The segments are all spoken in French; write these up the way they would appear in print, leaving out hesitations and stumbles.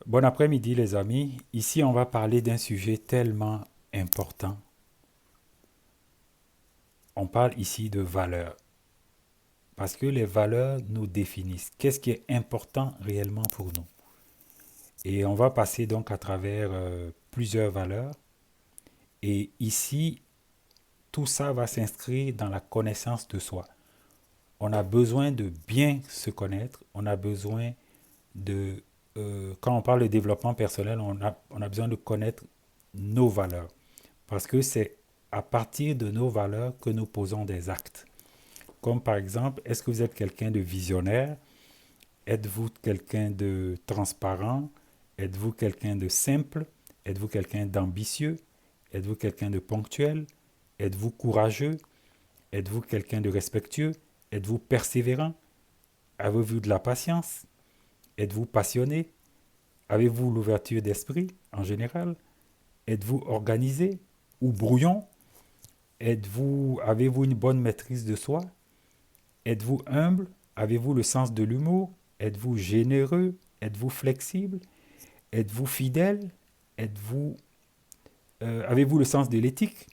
Bon après-midi les amis. Ici on va parler d'un sujet tellement important. On parle ici de valeurs. Parce que les valeurs nous définissent. Qu'est-ce qui est important réellement pour nous? Et on va passer donc à travers plusieurs valeurs. Et ici, tout ça va s'inscrire dans la connaissance de soi. On a besoin de bien se connaître. On a besoin de... quand on parle de développement personnel, on a besoin de connaître nos valeurs. Parce que c'est à partir de nos valeurs que nous posons des actes. Comme par exemple, est-ce que vous êtes quelqu'un de visionnaire? Êtes-vous quelqu'un de transparent? Êtes-vous quelqu'un de simple? Êtes-vous quelqu'un d'ambitieux? Êtes-vous quelqu'un de ponctuel? Êtes-vous courageux? Êtes-vous quelqu'un de respectueux? Êtes-vous persévérant? Avez-vous de la patience? Êtes-vous passionné? Avez-vous l'ouverture d'esprit en général? Êtes-vous organisé ou brouillon? Avez-vous une bonne maîtrise de soi? Êtes-vous humble? Avez-vous le sens de l'humour? Êtes-vous généreux? Êtes-vous flexible? Êtes-vous fidèle? Êtes-vous, Avez-vous le sens de l'éthique?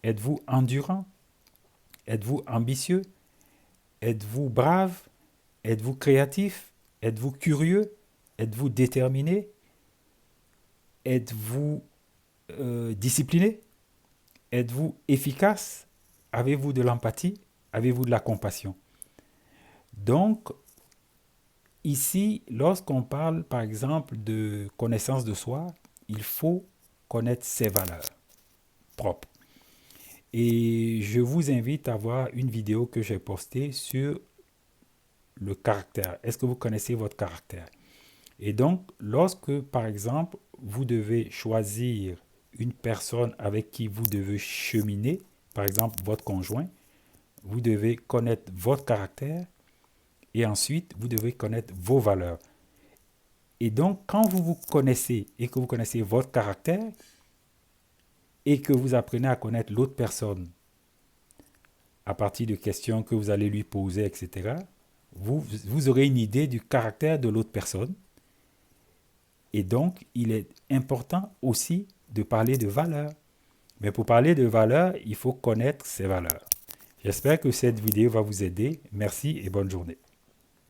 Êtes-vous endurant? Êtes-vous ambitieux? Êtes-vous brave? Êtes-vous créatif? Êtes-vous curieux? Êtes-vous déterminé? Êtes-vous discipliné? Êtes-vous efficace? Avez-vous de l'empathie? Avez-vous de la compassion? Donc, ici, lorsqu'on parle, par exemple, de connaissance de soi, il faut connaître ses valeurs propres. Et je vous invite à voir une vidéo que j'ai postée sur le caractère. Est-ce que vous connaissez votre caractère? Et donc, lorsque, par exemple, vous devez choisir une personne avec qui vous devez cheminer, par exemple votre conjoint, vous devez connaître votre caractère et ensuite, vous devez connaître vos valeurs. Et donc, quand vous vous connaissez et que vous connaissez votre caractère et que vous apprenez à connaître l'autre personne à partir de questions que vous allez lui poser, etc., vous aurez une idée du caractère de l'autre personne. Et donc, il est important aussi de parler de valeurs. Mais pour parler de valeurs, il faut connaître ses valeurs. J'espère que cette vidéo va vous aider. Merci et bonne journée.